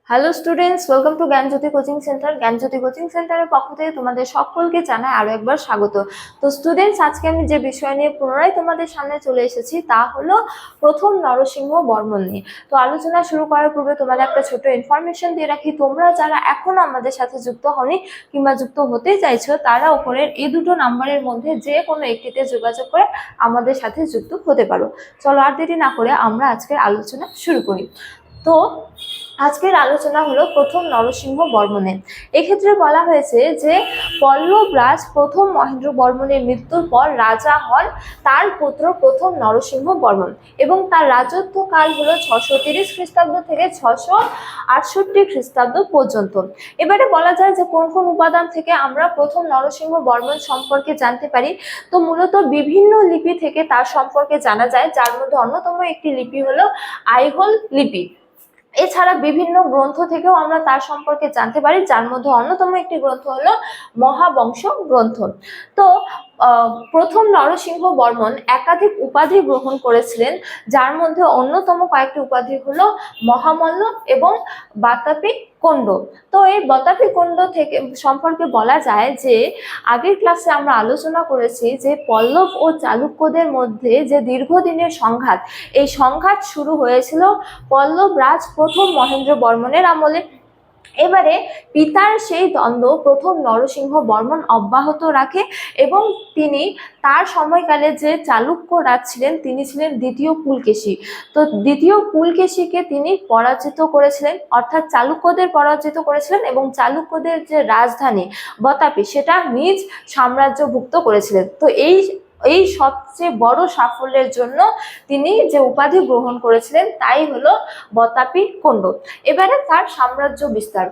Hello students, welcome to Gyanjyoti coaching centre. Gyanjyoti coaching সেন্টারের পক্ষ থেকে তোমাদের সকলকে জানাই আরো একবার স্বাগত। তো স্টুডেন্টস, আজকে আমি যে বিষয় নিয়ে পুনরায় তোমাদের সামনে চলে এসেছি তা হলো প্রথম নরসিংহ বর্মন নিয়ে। তো আলোচনা শুরু করার পূর্বে তোমাদের একটা ছোট ইনফরমেশন দিয়ে রাখি, তোমরা যারা এখনো আমাদের সাথে যুক্ত হওনি কিংবা যুক্ত হতে চাইছো তারা উপরের এই দুটো নাম্বারের মধ্যে যে কোনো একটিতে যোগাযোগ করে আমাদের সাথে যুক্ত হতে পারো। চলো আর দেরি না করে আমরা আজকের আলোচনা শুরু করি। তো আজকের আলোচনা হলো প্রথম নরসিংহ বর্মনের। এক্ষেত্রে বলা হয়েছে যে পল্লব রাজ প্রথম মহেন্দ্র বর্মনের মৃত্যুর পর রাজা হন তার পুত্র প্রথম নরসিংহ বর্মন এবং তার রাজত্বকাল হলো 630 খ্রিস্টাব্দ থেকে 668 খ্রিস্টাব্দ পর্যন্ত। এবারে বলা যায় যে কোন কোন উপাদান থেকে আমরা প্রথম নরসিংহ বর্মন সম্পর্কে জানতে পারি। তো মূলত বিভিন্ন লিপি থেকে তার সম্পর্কে জানা যায়, যার মধ্যে অন্যতম একটি লিপি হলো আইহোল লিপি। এছাড়া বিভিন্ন গ্রন্থ থেকেও আমরা তার সম্পর্কে জানতে পারি, যার মধ্যে অন্যতম একটি গ্রন্থ হলো মহাবংশ গ্রন্থ। তো প্রথম নরসিংহ বর্মন একাধিক উপাধি গ্রহণ করেছিলেন, যার মধ্যে অন্যতম কয়েকটি উপাধি হলো মহামল্ল এবং বাতাপি কোন্ড। তো এই বাতাপি কোন্ড থেকে সম্পর্কে বলা যায় যে আগের ক্লাসে আমরা আলোচনা করেছি যে পল্লব ও চালুক্যদের মধ্যে যে দীর্ঘদিনের সংঘাত, এই সংঘাত শুরু হয়েছিল পল্লব রাজ প্রথম মহেন্দ্র বর্মনের আমলে। এবারে পিতার সেই দ্বন্দ্ব প্রথম নরসিংহ বর্মন অব্যাহত রাখে এবং তিনি তার সময়কালে যে চালুক্য রাজ ছিলেন তিনি ছিলেন দ্বিতীয় পুলকেশী। তো দ্বিতীয় পুলকেশীকে তিনি পরাজিত করেছিলেন, অর্থাৎ চালুক্যদের পরাজিত করেছিলেন এবং চালুক্যদের যে রাজধানী বতাপি সেটা নিজ সাম্রাজ্যভুক্ত করেছিলেন। তো এই সবচেয়ে বড় সাফল্যের জন্য তিনি যে উপাধি গ্রহণ করেছিলেন তাই হলো বতাপি কোন্ড। এবারে তার সাম্রাজ্য বিস্তার।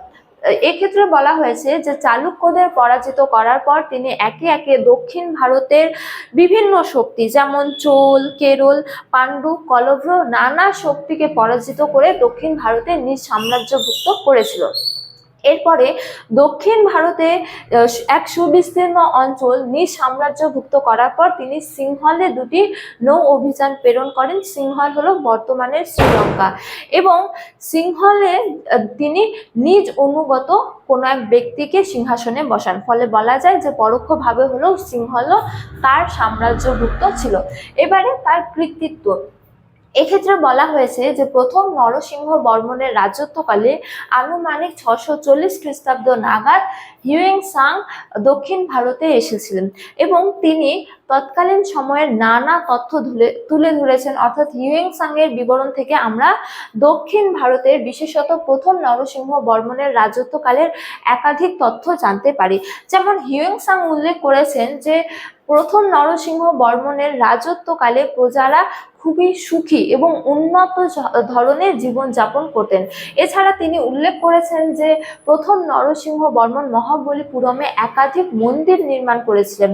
এক্ষেত্রে বলা হয়েছে যে চালুক্যদের পরাজিত করার পর তিনি একে একে দক্ষিণ ভারতের বিভিন্ন শক্তি যেমন চোল, কেরল, পাণ্ডু, কলভ্র নানা শক্তিকে পরাজিত করে দক্ষিণ ভারতে নিজ সাম্রাজ্যভুক্ত করেছিল। এরপরে দক্ষিণ ভারতে এক সুবিস্তীর্ণ অঞ্চল নিজ সাম্রাজ্যভুক্ত করার পর তিনি সিংহলে দুটি নৌ অভিযান প্রেরণ করেন। সিংহল হলো বর্তমানের শ্রীলঙ্কা এবং সিংহলে তিনি নিজ অনুগত কোনো এক ব্যক্তিকে সিংহাসনে বসান। ফলে বলা যায় যে পরোক্ষভাবে হলেও সিংহল তার সাম্রাজ্যভুক্ত ছিল। এবারে তার কৃতিত্ব। এক্ষেত্রে বলা হয়েছে যে প্রথম নরসিংহ বর্মনের রাজত্বকালে আনুমানিক 640 খ্রিস্টাব্দ নাগাদ হিউয়েন-সাং দক্ষিণ ভারতে এসেছিলেন এবং তিনি তৎকালীন সময়ের নানা তথ্য তুলে ধরেছেন। অর্থাৎ হিউয়েন-সাং এর বিবরণ থেকে আমরা দক্ষিণ ভারতের বিশেষত প্রথম নরসিংহ বর্মনের রাজত্বকালের একাধিক তথ্য জানতে পারি। যেমন হিউয়েন-সাং উল্লেখ করেছেন যে প্রথম নরসিংহ বর্মনের রাজত্বকালে প্রজারা খুবই সুখী এবং উন্নত ধরনের জীবনযাপন করতেন। এছাড়া তিনি উল্লেখ করেছেন যে প্রথম নরসিংহ বর্মন মহাবলীপুরমে একাধিক মন্দির নির্মাণ করেছিলেন।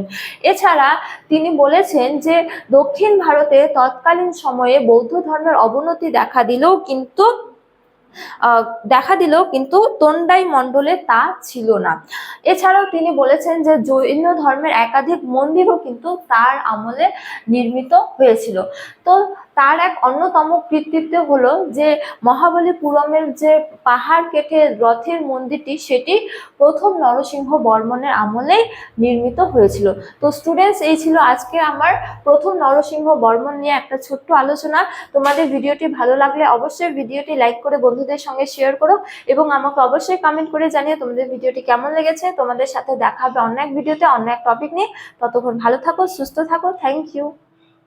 এছাড়া তিনি বলেছেন যে দক্ষিণ ভারতে তৎকালীন সময়ে বৌদ্ধ ধর্মের অবনতি দেখা দিলেও কিন্তু তোন্ডাই মণ্ডলে তা ছিল না। এছাড়াও তিনি বলেছেন যে জৈন ধর্মের একাধিক মন্দিরও কিন্তু তার আমলে নির্মিত হয়েছিল। তো তার এক অন্যতম কৃতিত্ব হলো যে মহাবলীপুরমের যে পাহাড় কেটে রথের মন্দিরটি সেটি প্রথম নরসিংহ বর্মনের আমলে নির্মিত হয়েছিল। তো স্টুডেন্টস, এই ছিল আজকে আমার প্রথম নরসিংহ বর্মন নিয়ে একটা ছোট্ট আলোচনা। তোমাদের ভিডিওটি ভালো লাগলে অবশ্যই ভিডিওটি লাইক করে বন্ধুদের সঙ্গে শেয়ার করো এবং আমাকে অবশ্যই কমেন্ট করে জানিয়ে তোমাদের ভিডিওটি কেমন লেগেছে। তোমাদের সাথে দেখা হবে অন্য এক ভিডিওতে অন্য এক টপিক নিয়ে। ততক্ষণ ভালো থাকো, সুস্থ থাকো। Thank you.